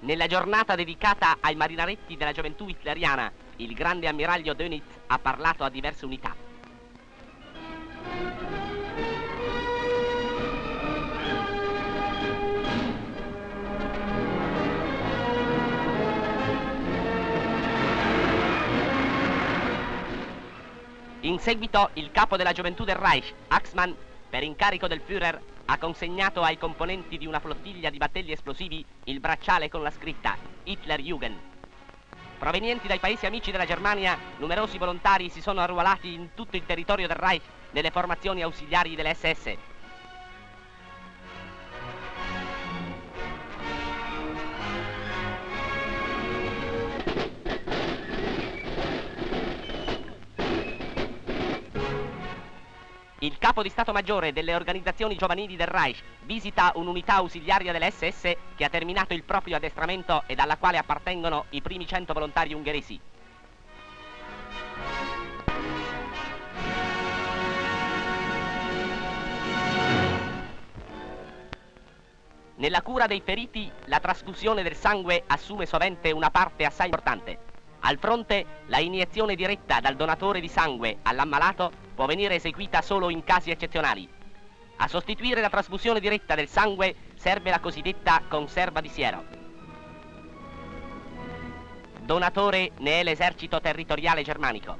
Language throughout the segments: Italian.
Nella giornata dedicata ai marinaretti della gioventù hitleriana, il grande ammiraglio Dönitz ha parlato a diverse unità. In seguito il capo della gioventù del Reich, Axmann, per incarico del Führer, ha consegnato ai componenti di una flottiglia di battelli esplosivi il bracciale con la scritta Hitlerjugend. Provenienti dai paesi amici della Germania, numerosi volontari si sono arruolati in tutto il territorio del Reich nelle formazioni ausiliari delle SS. Il capo di Stato Maggiore delle organizzazioni giovanili del Reich visita un'unità ausiliaria delle SS che ha terminato il proprio addestramento e dalla quale appartengono i primi 100 volontari ungheresi. Nella cura dei feriti, la trasfusione del sangue assume sovente una parte assai importante. Al fronte, la iniezione diretta dal donatore di sangue all'ammalato può venire eseguita solo in casi eccezionali. A sostituire la trasfusione diretta del sangue serve la cosiddetta conserva di siero. Donatore ne è l'esercito territoriale germanico.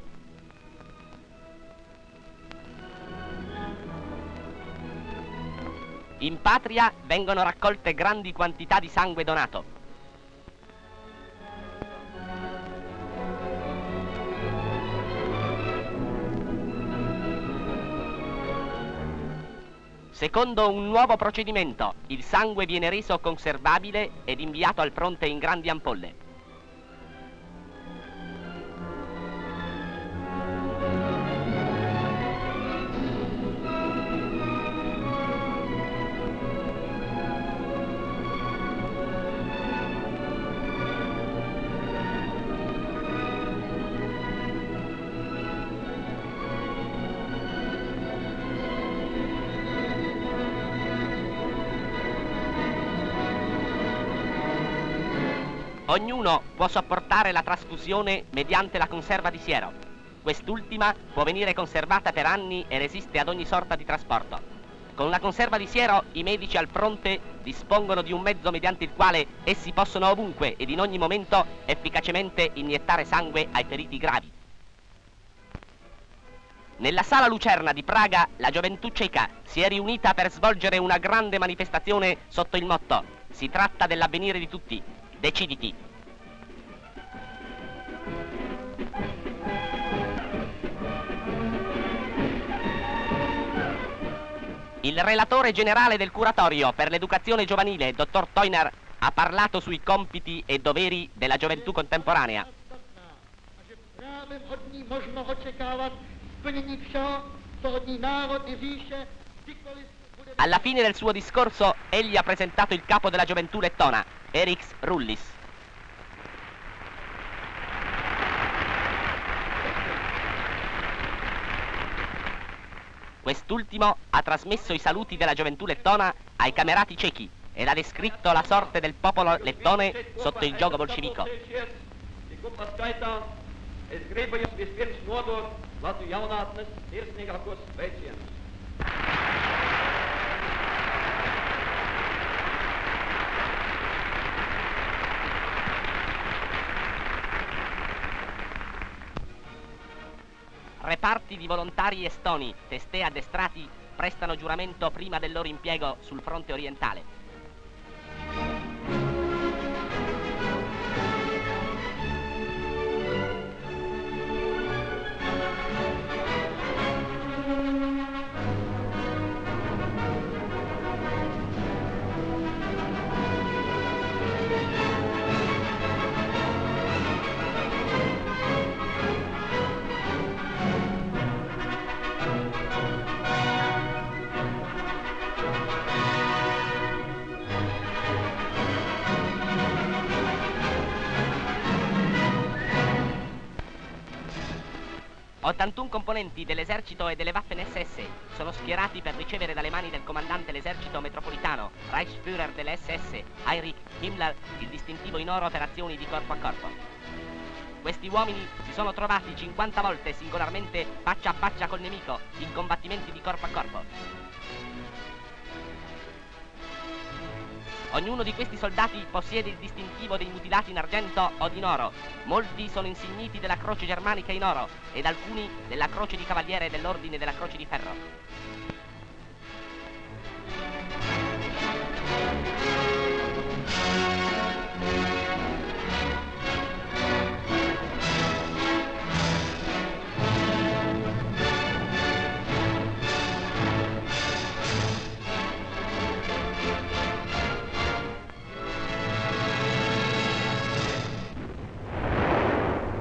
In patria vengono raccolte grandi quantità di sangue donato. Secondo un nuovo procedimento, il sangue viene reso conservabile ed inviato al fronte in grandi ampolle. Ognuno può sopportare la trasfusione mediante la conserva di siero. Quest'ultima può venire conservata per anni e resiste ad ogni sorta di trasporto. Con la conserva di siero i medici al fronte dispongono di un mezzo mediante il quale essi possono ovunque ed in ogni momento efficacemente iniettare sangue ai feriti gravi. Nella Sala Lucerna di Praga la gioventù ceca si è riunita per svolgere una grande manifestazione sotto il motto: si tratta dell'avvenire di tutti. Deciditi. Il relatore generale del curatorio per l'educazione giovanile, dottor Theuner, ha parlato sui compiti e doveri della gioventù contemporanea. Alla fine del suo discorso, egli ha presentato il capo della gioventù lettona, Eriks Rullis. Quest'ultimo ha trasmesso i saluti della gioventù lettona ai camerati cechi ed ha descritto la sorte del popolo lettone sotto il giogo bolscevico. Reparti di volontari estoni, testé addestrati, prestano giuramento prima del loro impiego sul fronte orientale. 81 componenti dell'esercito e delle Waffen SS sono schierati per ricevere dalle mani del comandante l'esercito metropolitano, Reichsführer delle SS, Heinrich Himmler, il distintivo in oro per azioni di corpo a corpo. Questi uomini si sono trovati 50 volte singolarmente faccia a faccia col nemico in combattimenti di corpo a corpo. Ognuno di questi soldati possiede il distintivo dei mutilati in argento o in oro. Molti sono insigniti della croce germanica in oro ed alcuni della croce di cavaliere dell'ordine della croce di ferro.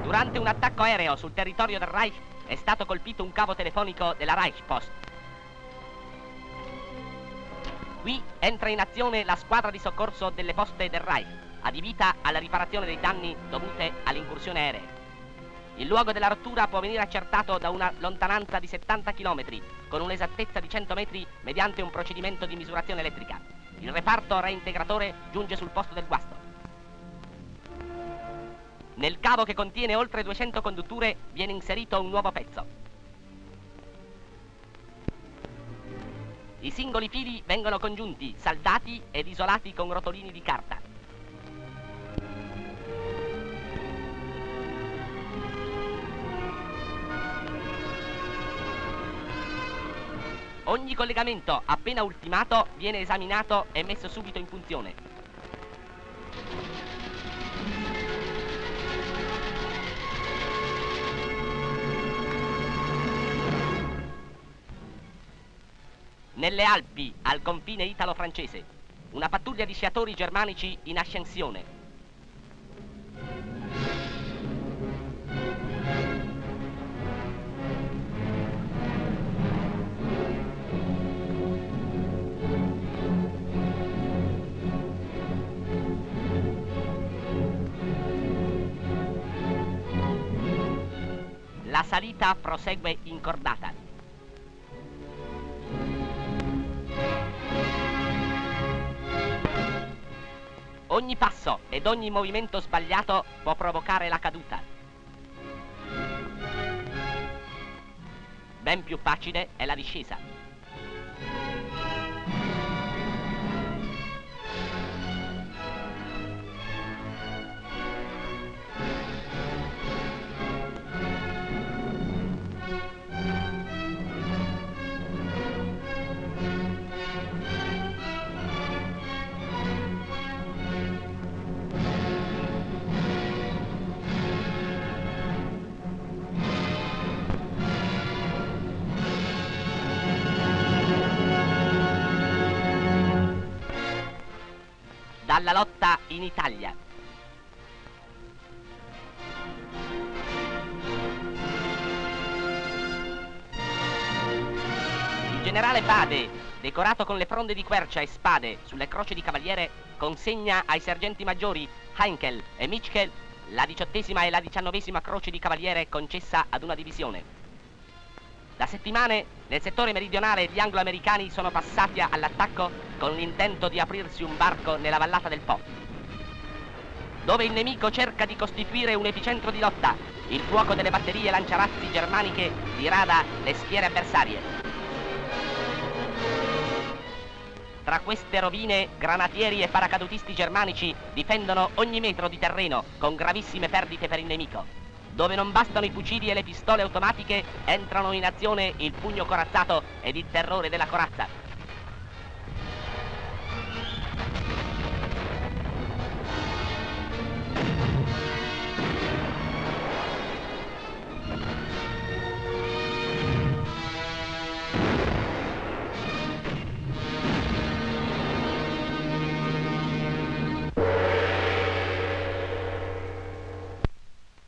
Durante un attacco aereo sul territorio del Reich è stato colpito un cavo telefonico della Reichspost. Qui entra in azione la squadra di soccorso delle poste del Reich, adibita alla riparazione dei danni dovuti all'incursione aerea. Il luogo della rottura può venire accertato da una lontananza di 70 km, con un'esattezza di 100 metri mediante un procedimento di misurazione elettrica. Il reparto reintegratore giunge sul posto del guasto. Nel cavo che contiene oltre 200 condutture viene inserito un nuovo pezzo. I singoli fili vengono congiunti, saldati ed isolati con rotolini di carta. Ogni collegamento appena ultimato viene esaminato e messo subito in funzione. Nelle Alpi, al confine italo-francese, una pattuglia di sciatori germanici in ascensione. La salita prosegue incordata. Ogni passo ed ogni movimento sbagliato può provocare la caduta. Ben più facile è la discesa. Dalla lotta in Italia. Il generale Bade, decorato con le fronde di quercia e spade sulle croci di cavaliere, consegna ai sergenti maggiori Heinkel e Michel la 18ª e la 19ª croce di cavaliere concessa ad una divisione. Da settimane nel settore meridionale gli anglo-americani sono passati all'attacco con l'intento di aprirsi un varco nella vallata del Po, dove il nemico cerca di costituire un epicentro di lotta. Il fuoco delle batterie lanciarazzi germaniche dirada le schiere avversarie. Tra queste rovine, granatieri e paracadutisti germanici difendono ogni metro di terreno con gravissime perdite per il nemico. Dove non bastano i fucili e le pistole automatiche, entrano in azione il pugno corazzato ed il terrore della corazza.